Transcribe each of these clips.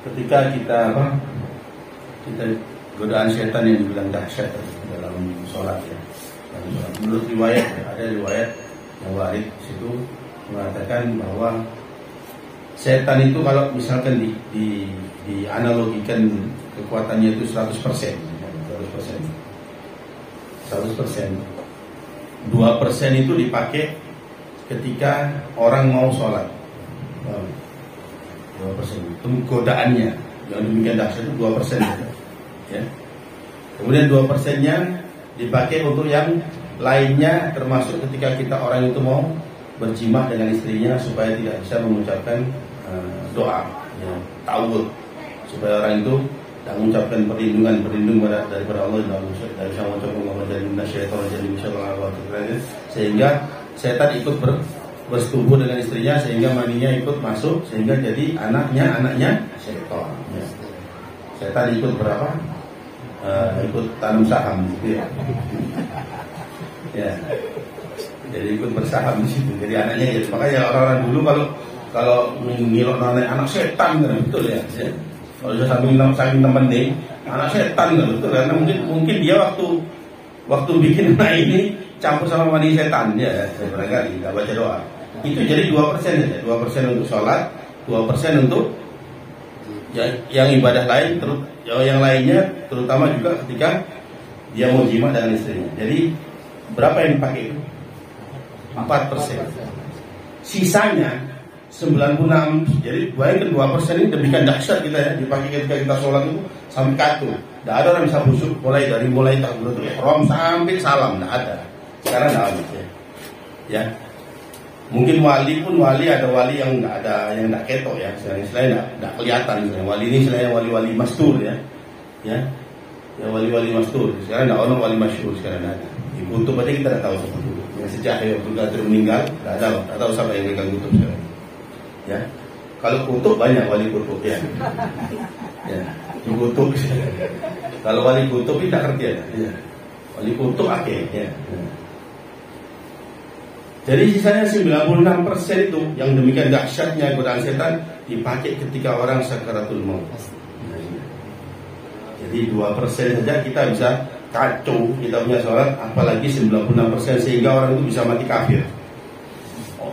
ketika kita godaan setan yang dibilang dahsyat dalam sholat ya. Menurut riwayat ada riwayat yang warid situ mengatakan bahwa setan itu kalau misalkan dianalogikan kekuatannya itu 100%. 2% itu dipakai ketika orang mau sholat. 2% itu godaannya yang demikian dahsyat itu 2% ya. Kemudian 2%-nya dipakai untuk yang lainnya, termasuk ketika kita orang itu mau berjimah dengan istrinya supaya tidak bisa mengucapkan doa ya, ta'awudz, supaya orang itu tidak mengucapkan perlindungan daripada Allah dan tidak bisa mengucapkan Muhammad jadi minasyaitonir rajim insyaallah, sehingga setan ikut bersetubuh dengan istrinya sehingga maninya ikut masuk sehingga jadi anaknya setan ya. Setan ikut berapa? Ikut tanam saham gitu ya. Ya. Jadi ikut bersaham di situ. Jadi anaknya ya. Makanya orang-orang dulu kalau ngilok anak setan kan betul ya. Kalau sudah saking temen nih, anak setan kan betul karena mungkin dia waktu bikin anak ini campur sama mani setan ya. Barangkali enggak baca doa. Itu jadi 2% saja. 2% untuk sholat, 2% untuk yang ibadah lain, yang lainnya terutama juga ketika dia mau jima dengan istrinya. Jadi berapa yang dipakai itu? 4%. Sisanya 96. Jadi bayangkan 2% ini demikian dahsyat kita ya, dipakai ketika kita sholat itu sampai katu. Tidak ada orang bisa khusyuk mulai takbiratul ihram sampai salam, tidak ada. Sekarang tidak ada ya. Mungkin wali ada wali yang nggak ada, yang nggak ketok ya, istilahnya nggak kelihatan. Misalnya wali ini istilahnya wali mastur ya, wali mastur. Sekarang nggak ono wali masyhur sekarang ada. Di kutub aja kita nggak tahu seperti itu. Yang sejak Abdul Qadir meninggal nggak tahu siapa yang megang kutub sekarang. Ya, kalau kutub banyak wali kutub ya. Ya, di kutub. Kalau wali kutub tidak ngerti ya. Wali kutub akhir ya. Jadi sisanya 96% itu yang demikian dahsyatnya godaan setan dipakai ketika orang sakaratul maut. Jadi 2% saja kita bisa kacau kita punya sholat, apalagi 96% sehingga orang itu bisa mati kafir.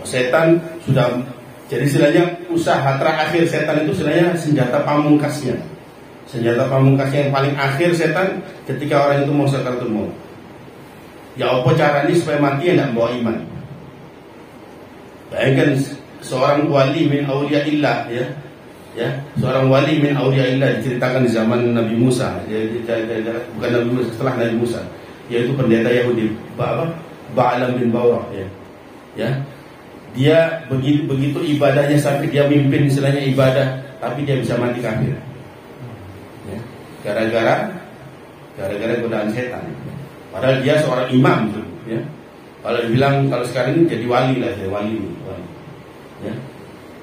Setan sudah jadi istilahnya usaha terakhir setan itu istilahnya senjata pamungkasnya. Senjata pamungkasnya yang paling akhir setan ketika orang itu mau sakaratul maut. Ya apa caranya supaya mati tidak bawa iman? Bayangkan seorang wali min auliyaillah ya, seorang wali min auliyaillah diceritakan di zaman Nabi Musa, bukan Nabi Musa, setelah Nabi Musa, yaitu pendeta Yahudi Ba'alam bin Bawrah ya. Dia begitu ibadahnya sampai dia mimpin istilahnya ibadah, tapi dia bisa mati kafir. Ya. Gara-gara godaan setan. Padahal dia seorang imam gitu, ya. Kalau dibilang kalau sekarang ini jadi wali lah, jadi wali. Ya.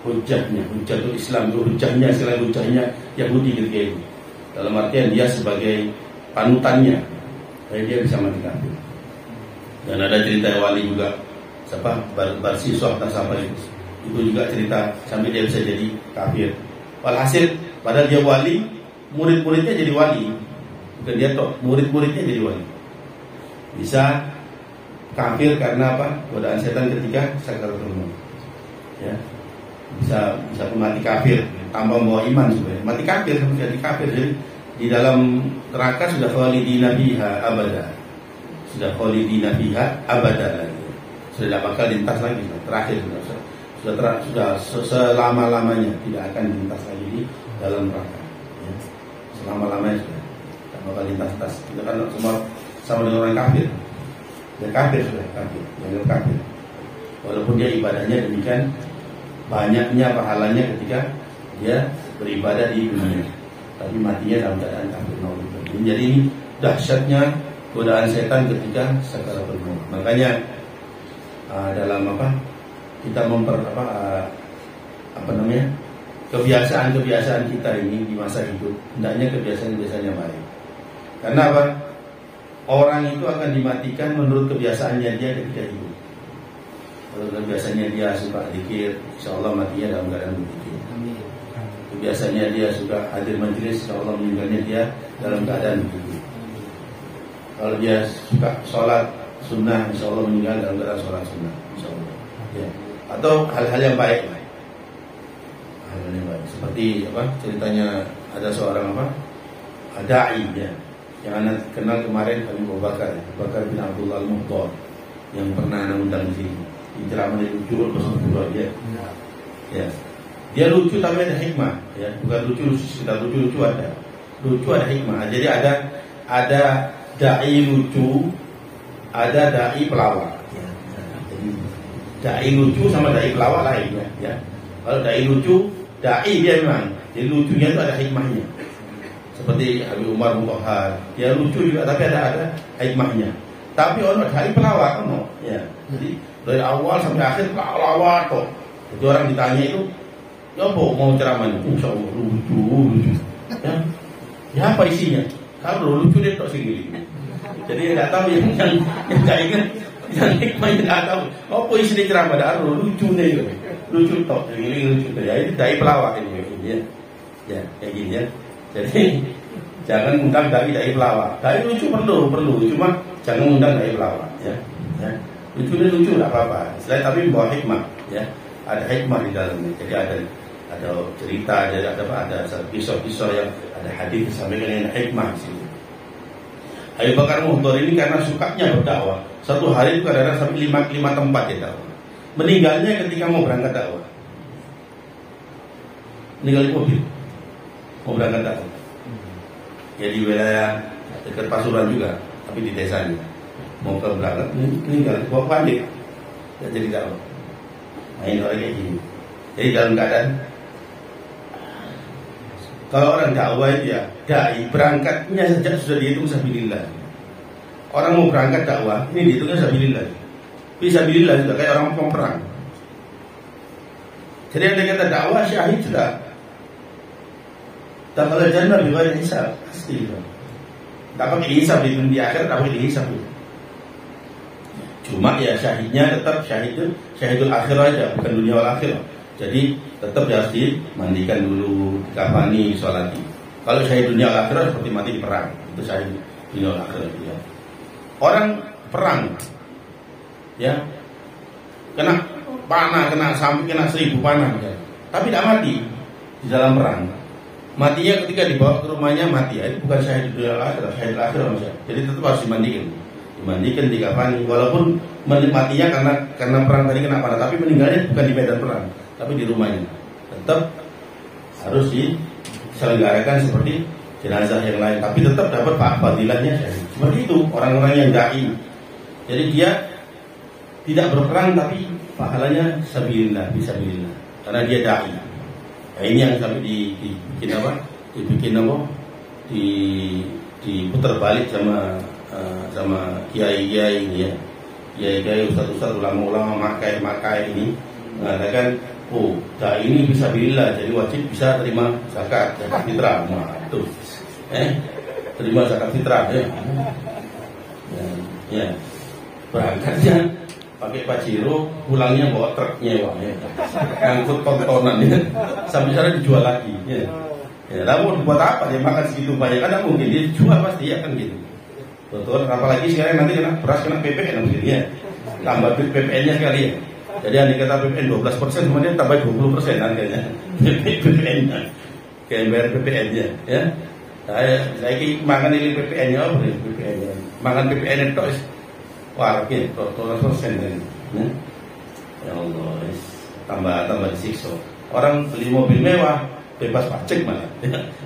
Hujjatul Islam itu hujjahnya Yahudi gitu kayak itu. Dalam artian dia sebagai panutannya, jadi dia bisa mati kafir. Dan ada cerita wali juga, siapa Barsiswah sampai itu juga cerita sampai dia bisa jadi kafir. Walhasil padahal dia wali, murid-muridnya jadi wali. Bukan dia toh, murid-muridnya jadi wali. Bisa kafir karena apa? Godaan setan ketika sakaratul maut. Ya. Bisa mati kafir, tambah bawa iman sebenarnya. Mati kafir sampai jadi kafir. Jadi di dalam neraka sudah khalidina fiha abada. Sudah lagi. Sudah tidak bakal lintas lagi. Terakhir sudah selama-lamanya tidak akan lintas lagi di dalam neraka. Ya. Selama-lamanya sudah tidak bakal lintas. Itu kan semua sama dengan orang kafir. Dia kafir sudah kafir. Walaupun dia ibadahnya demikian banyaknya pahalanya ketika dia beribadah di dunia, tapi matinya dalam keadaan kafir. Jadi ini dahsyatnya godaan setan ketika sakaratul maut. Makanya dalam kita kebiasaan kita ini di masa hidup hendaknya kebiasaan yang baik. Karena apa? Orang itu akan dimatikan menurut kebiasaannya dia ketika hidup. Kalau kebiasaannya dia suka zikir, insya Allah matinya dalam keadaan berzikir. biasanya dia suka hadir majelis, insya Allah meninggalnya dia dalam keadaan begitu. Kalau dia suka sholat sunnah, insya Allah meninggal dalam keadaan sholat sunnah, insya Allah. Ya. Atau hal-hal yang baik, hal-hal yang baik. Seperti apa ceritanya ada seorang da'i ya, yang anda kenal kemarin kami Abu Bakar bin Abdullah Al-Muhtar yang pernah undang di sini. Di ceramah itu lucu ya. Ya. Dia lucu tapi ada hikmah ya, bukan lucu sekedar lucu ada. Lucu ada hikmah. Jadi ada dai lucu, ada dai pelawak. Ya. Jadi dai lucu sama dai pelawak lain ya. Kalau dai lucu, dai dia memang. Jadi lucunya itu ada hikmahnya. Seperti Habib Umar Mutahhar, dia lucu juga tapi ada hikmahnya. Tapi orang dai pelawak ya. Jadi dari awal sampai akhir pelawak kok. Jadi orang ditanya itu, ya mau ceramah itu, insya Allah lucu. Ya apa isinya? Kalau lucu dia tak segini. Jadi tidak tahu yang tak ingat, yang hikmahnya tidak tahu. Apa isi ceramah? Dah lucu nih, lucu tok, ini lucu. Ya itu dai pelawak ini, ya kayak gini ya. Jadi jangan undang dai pelawak. Dai lucu perlu, cuma jangan undang dai pelawak, ya. Lucu tidak apa-apa. Selain tapi bawa hikmah, ya. Ada hikmah di dalamnya. Jadi ada cerita, ada kisah-kisah yang ada hadis disampaikan dengan hikmah di sini. Abu Bakar Muhtar ini karena sukanya berdakwah, satu hari itu kadang-kadang sampai 5 tempat dia dakwah. Meninggalnya ketika mau berangkat dakwah. Meninggal di mobil, mau berangkat dakwah. Ya di wilayah dekat Pasuruan juga, tapi di desanya. Mau ke berangkat, meninggal, bawa panik, ya jadi dakwah. Nah ini orang kayak gini. Jadi dalam keadaan kalau orang dakwah itu ya dai berangkatnya saja sudah dihitung sabilillah. Orang mau berangkat dakwah ini dihitungnya sabilillah. Fisabilillah juga kayak orang mau perang. Jadi yang kata dakwah syahid sudah. Dakhala jannah bi ghairi hisab, pasti. Dapat dihisab di dunia akhir, dapat dihisab. Cuma ya syahidnya tetap syahidul akhir aja, bukan dunia wal akhir. Jadi tetap harus dimandikan dulu, dikafani, disolati. Kalau syahid dunia wal akhir seperti mati di perang, itu syahid dunia wal akhir ya. Orang perang, ya kena panah, kena 1000 panah, ya. Tapi tidak mati di dalam perang. Matinya ketika dibawa ke rumahnya mati, itu bukan syahid dunia wal akhir, syahid akhir maksudnya. Jadi tetap harus dimandikan, dikafani. Walaupun matinya karena perang tadi kena panah, tapi meninggalnya bukan di medan perang, tapi di rumahnya. Tetap harus diselenggarakan seperti jenazah yang lain, tapi tetap dapat fadilahnya syahid. Seperti itu orang-orang yang dai. Jadi dia tidak berperang tapi pahalanya sabilillah, fisabilillah, karena dia dai. Nah, ini yang sampai diputar balik sama kiai-kiai ini ya. Kiai-kiai, ustaz-ustaz, ulama-ulama makai ini mengatakan, oh, dai ini fisabilillah, jadi wajib bisa terima zakat fitrah. Nah, itu. Terima zakat fitrah ya. Ya. Berangkatnya pakai pajero, pulangnya bawa truk nyewa ya. Ngangkut tontonan ya. Sampai sana dijual lagi ya. Ya, namun buat apa dia makan segitu banyak? Kan mungkin dia jual pasti ya kan gitu. Betul, apalagi sekarang nanti kena beras, kena PPN mungkin ya. Tambah PPN-nya sekali ya. Jadi yang dikata PPN 12%, kemudian tambah 20% harganya. PPN-nya. Kayak bayar PPN-nya ya. Saya makan ini PPN-nya apa nih PPN-nya? Makan PPN itu wah, oke, total persen kan. Ya Allah, tambah disiksa. Orang beli mobil mewah bebas pajak malah.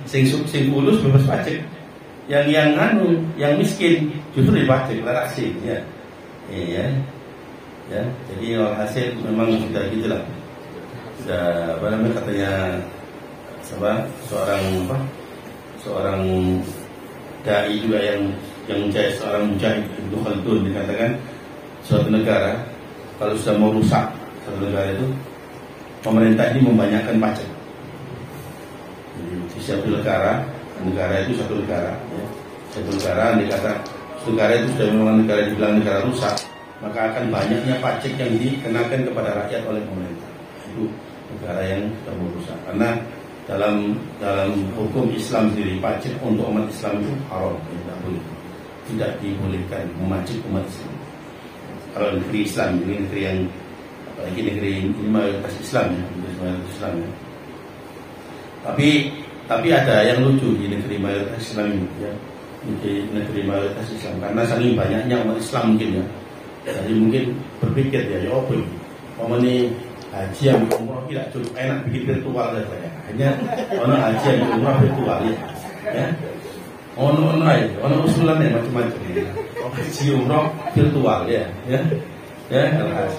Sing fulus bebas pajak. Yang miskin justru dipajak, larasi ya. Iya. Ya, jadi hasil memang sudah gitulah. Sudah apa namanya katanya seorang dai juga yang mencari seorang mujahid Ibnu Khaldun dikatakan suatu negara kalau sudah mau rusak suatu negara itu pemerintah ini membanyakkan pajak. Jadi di satu negara itu satu negara ya. Satu negara dikatakan negara itu sudah memang negara dibilang negara rusak, maka akan banyaknya pajak yang dikenakan kepada rakyat oleh pemerintah. Itu negara yang sudah mau rusak karena dalam hukum Islam sendiri pajak untuk umat Islam itu haram, tidak boleh, tidak dibolehkan memajak umat Islam. Kalau negeri Islam, ini negeri yang apalagi negeri ini mayoritas Islam ya, mayoritas Islam ya. Tapi ada yang lucu di negeri mayoritas Islam ini ya, negeri mayoritas Islam karena saking banyaknya umat Islam mungkin ya. Jadi mungkin berpikir ya apa ini? Ini haji yang umroh tidak cukup enak bikin virtual saja ya. Hanya orang haji yang umroh virtual ya. Ono usulannya macam-macam ya. Haji umroh virtual ya.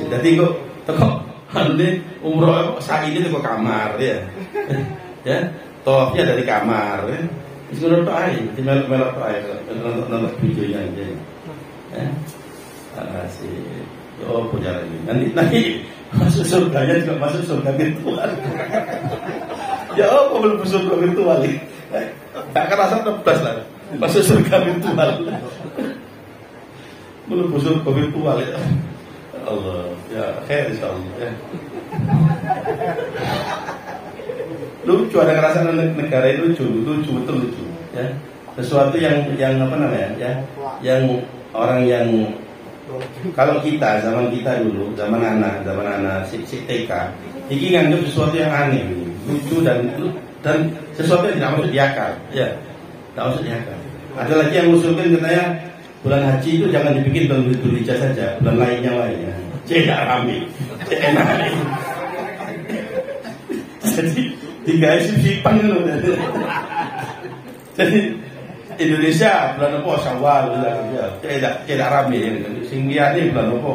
Jadi kok ini umroh saat ini kok kamar ya. Ya, tawafnya dari kamar ya. Disuruh doa aja, melok doa aja nonton videonya aja. Ya. Oh punya lagi. Nanti masuk surganya juga masuk surga virtual. Ya apa belum surga virtual ini? Tak kerasa 16 lah. Masuk surga virtual. Belum surga virtual ya. Allah, ya khair insyaallah ya. Lucu, ada ngerasa negara itu lucu betul lucu ya. Sesuatu yang apa namanya ya, yang orang yang kalau kita zaman kita dulu, zaman anak si TK, ini nganggap sesuatu yang aneh, lucu dan sesuatu yang tidak masuk di akal, ya, tidak masuk di akal. Ada lagi yang mengusulkan katanya bulan haji itu jangan dibikin bulan Dzulhijjah saja, bulan lainnya. Tidak rame, enak. Jadi 3 sip-sipan itu. Jadi Indonesia bulan apa Syawal tidak rame sing liyane bulan apa.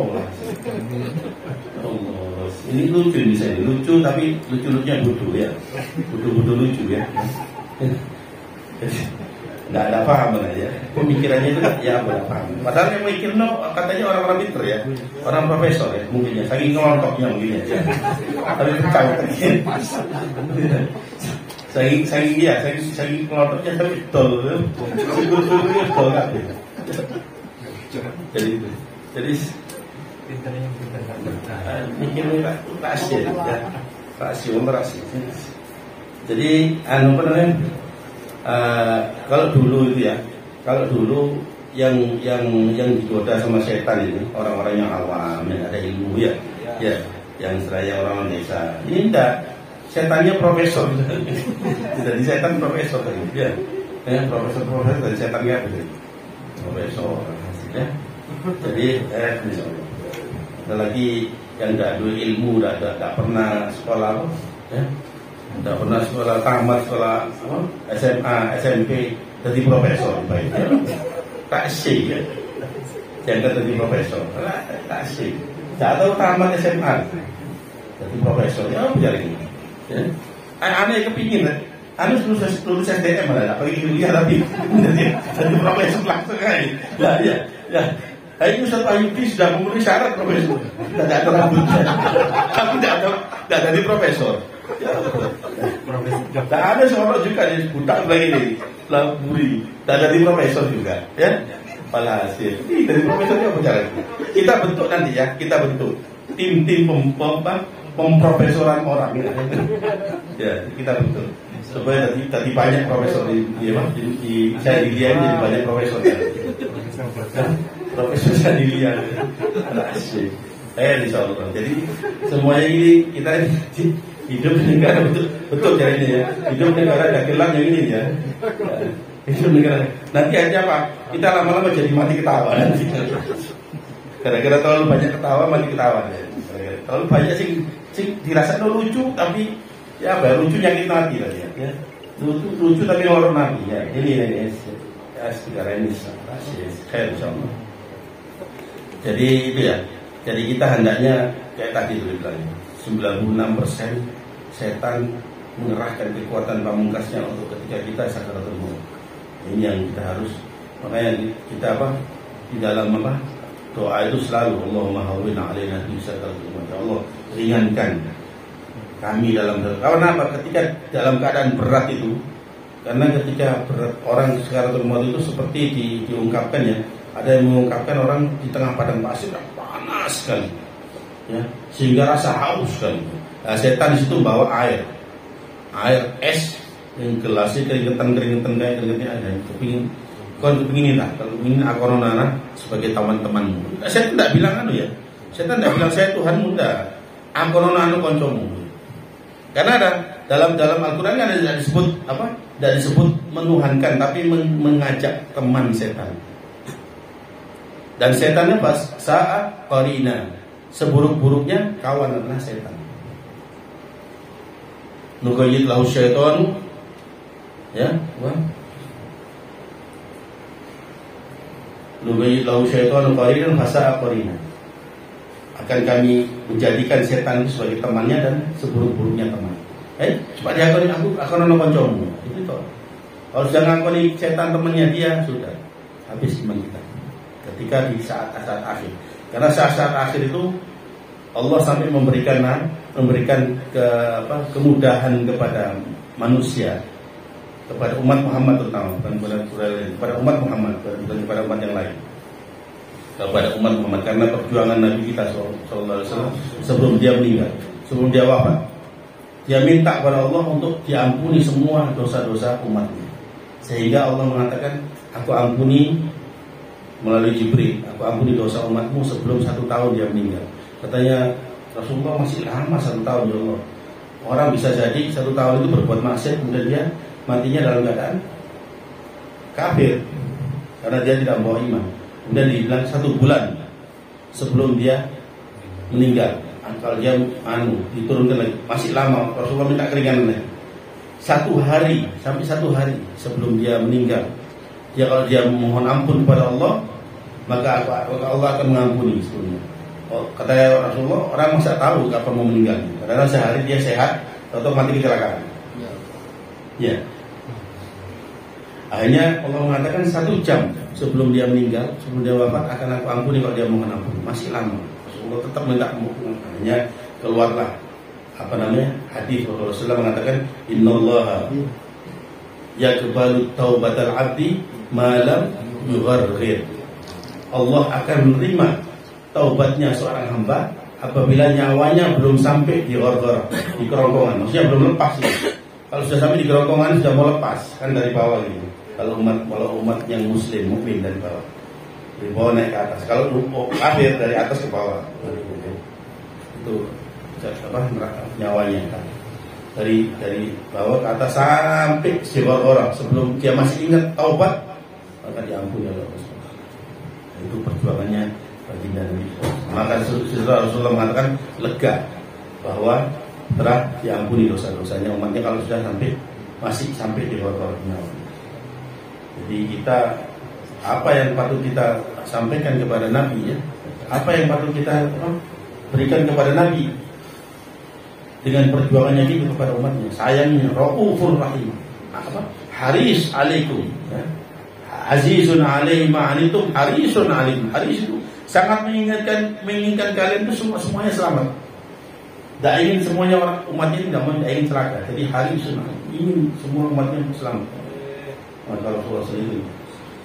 Allah, ini lucu nih saya, lucu tapi lucu-lucunya bodoh ya. Bodoh lucu ya. Enggak ada paham ya. Pemikirannya itu ya apa paham. Padahal yang mikir katanya orang-orang pintar ya. Orang profesor ya mungkin ya. Saking ngelontoknya mungkin ya. Tapi kacau Saking ngelotoknya tapi dol dol kabeh. Jadi mikirnya rahasia ya. Rahasia. Jadi apa namanya? Kalau dulu itu ya, yang digoda sama setan ini orang-orang yang awam yang ada ilmu ya, yang seraya orang desa. Ini enggak, setannya profesor. Jadi setan profesor tadi, ya, profesor dari setannya betul, profesor, ya. Jadi misalnya ada lagi yang enggak ada ilmu, enggak pernah sekolah, ya. Tidak pernah sekolah tamat, sekolah SMA, SMP, jadi profesor baik. Tak sih ya. Jangan jadi profesor. Tak sih. Tidak tahu tamat SMA, jadi profesor. Ya apa jadi ini? Ya. Aneh kepingin. Aneh lulus SDM lah. Pergi kuliah tapi jadi profesor langsung aja. Ya. Ini Ustaz Ayubi sudah memenuhi syarat profesor. Tidak ada rambutnya. Tapi tidak jadi profesor. Ya, tak ada seorang juga yang budak lagi laburi, tak ada di profesor juga, ya. Palhasil. Dari profesornya apa cara? Kita bentuk nanti ya, kita bentuk tim pemprofesoran orang, ya. Kita bentuk supaya tadi banyak profesor di saya dilihat jadi banyak profesor. Profesor saya dilihat, asik. Insyaallah. Jadi semuanya ini kita hidup di negara betul caranya ya. Hidup negara dagelan yang ini ya. Hidup negara. Nanti aja apa? Kita lama-lama jadi mati ketawa nanti. Gara-gara terlalu banyak ketawa mati ketawa ya. Terlalu banyak sih dirasa lucu tapi ya apa? Lucu nyakit hati lah ya. Lucu tapi orang nabi ya. Ini negara ini khair insyaallah. Jadi itu ya. Jadi kita hendaknya kayak tadi itu bilang 96% setan mengerahkan kekuatan pamungkasnya untuk ketika kita sakaratul maut. Ini yang kita harus, makanya kita di dalam doa itu selalu Allahumma hawwin 'alaina fi sakaratul maut. Ya Allah, ringankan kami dalam karena apa? Ketika dalam keadaan berat itu, karena ketika berat orang sakaratul maut itu seperti diungkapkan ya, ada yang mengungkapkan orang di tengah padang pasir panas sekali. Ya, sehingga rasa haus kan. Nah, setan di situ bawa air. air es yang gelasnya keringetan kayak keringetnya ada kepingin ini lah, kalau ingin akoronana sebagai teman-temanmu. Saya tidak bilang ya. Saya tidak bilang saya Tuhanmu, tidak. Akoronana koncomu. Karena ada dalam Al-Qur'an ada disebut apa? Tidak disebut menuhankan, tapi mengajak teman setan. Dan setannya pas saat qarina. Seburuk-buruknya kawan adalah setan. Nuqayyid lahu syaitan, ya, Nuqayyid lahu syaitan qarinan fasa'a qarina. Akan kami menjadikan setan itu sebagai temannya dan seburuk-buruknya teman. Supaya dia aku akan nonton kancamu. Itu toh. Kalau sudah ngakoni setan temannya dia, sudah habis iman kita. Ketika di saat-saat akhir. Karena saat-saat akhir itu Allah sampai memberikan kemudahan kepada manusia, kepada umat Muhammad terutama, kepada umat Muhammad, bukan kepada umat yang lain. Kepada umat Muhammad, karena perjuangan Nabi kita SAW sebelum dia meninggal, sebelum dia wafat, dia minta kepada Allah untuk diampuni semua dosa-dosa umatnya. Sehingga Allah mengatakan, aku ampuni melalui Jibril, aku ampuni dosa umatmu sebelum 1 tahun dia meninggal. Katanya Rasulullah, masih lama 1 tahun ya Allah. Orang bisa jadi 1 tahun itu berbuat maksiat, kemudian dia matinya dalam keadaan kafir karena dia tidak membawa iman. Kemudian dibilang 1 bulan sebelum dia meninggal, kalau dia diturunkan lagi, masih lama. Rasulullah minta keringanan lagi. 1 hari, sampai 1 hari sebelum dia meninggal, kalau dia memohon ampun kepada Allah, maka Allah akan mengampuni sebelumnya. Kata Rasulullah, orang masa tahu kapan mau meninggal. Karena sehari dia sehat, atau mati kecelakaan. Ya. Akhirnya Allah mengatakan 1 jam sebelum dia meninggal, sebelum dia wafat, akan aku ampuni kalau dia mohon ampun. Masih lama. Rasulullah tetap minta ampun. Akhirnya keluarlah hadis Rasulullah mengatakan, innallaha yaqbalu taubatal abdi ma lam yugharghir. Allah akan menerima taubatnya seorang hamba apabila nyawanya belum sampai di gharghar, di kerongkongan. Maksudnya belum lepas ya. Kalau sudah sampai di kerongkongan sudah mau lepas, kan dari bawah gitu. Kalau umat yang muslim, mukmin dari bawah naik ke atas. Kalau kafir dari atas ke bawah. Itu nyawanya kan. Dari bawah ke atas sampai sebuah orang sebelum dia masih ingat taubat, maka diampuni oleh Allah. Itu perjuangannya baginda Nabi. Maka Rasulullah mengatakan lega bahwa telah diampuni dosa-dosanya umatnya kalau sudah masih sampai di bawah nyawa. Jadi kita, apa yang patut kita sampaikan kepada Nabi ya, apa yang patut kita berikan kepada Nabi dengan perjuangannya itu kepada umatnya. Sayangnya Raufur Rahim, haris alaikum ya. Azizun alaihi ma'anitum harisun alaikum. Haris itu sangat menginginkan kalian itu semuanya selamat. Tidak ingin semuanya umatnya tidak ingin celaka. Jadi harisun ingin semua umatnya selamat. Maka Rasulullah sendiri.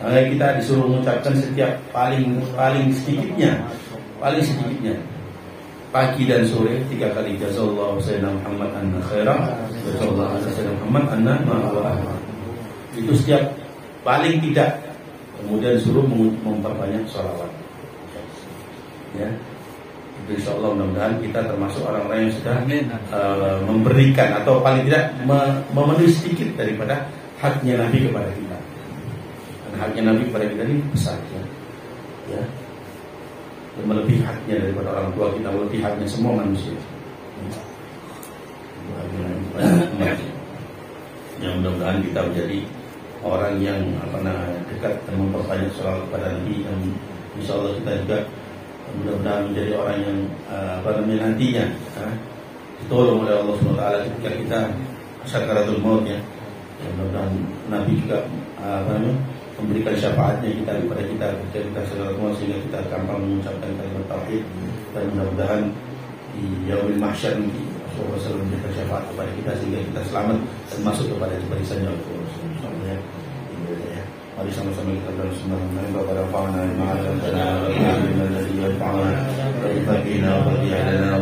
Maka kita disuruh mengucapkan setiap paling sedikitnya pagi dan sore 3 kali jazallahu sayyidina Muhammad anna khairah, jazallahu sayyidina Muhammad anna ma'wa. Itu setiap paling tidak, kemudian suruh memperbanyak sholawat. Ya, insyaallah mudah-mudahan kita termasuk orang-orang yang sudah memberikan atau paling tidak memenuhi sedikit daripada haknya Nabi kepada kita. Dan haknya Nabi kepada kita ini besar ya. Melebihi haknya daripada orang tua kita, melebihi haknya semua manusia. Ya, mudah-mudahan kita menjadi orang yang dekat dan memperbanyak sholawat kepada Nabi, dan insyaallah kita juga mudah-mudahan menjadi orang yang nantinya ditolong oleh Allah SWT ketika kita sakaratul maut ya. Mudah-mudahan Nabi juga memberikan syafaatnya kepada kita ketika kita sakaratul maut, sehingga kita gampang mengucapkan kalimat tauhid, dan mudah-mudahan di yaumil mahsyar nanti Rasulullah SAW memberikan syafaat kepada kita sehingga kita selamat dan masuk kepada barisannya Allah. Mari sama-sama kita berdoa kepada Allah Subhanahu wa taala.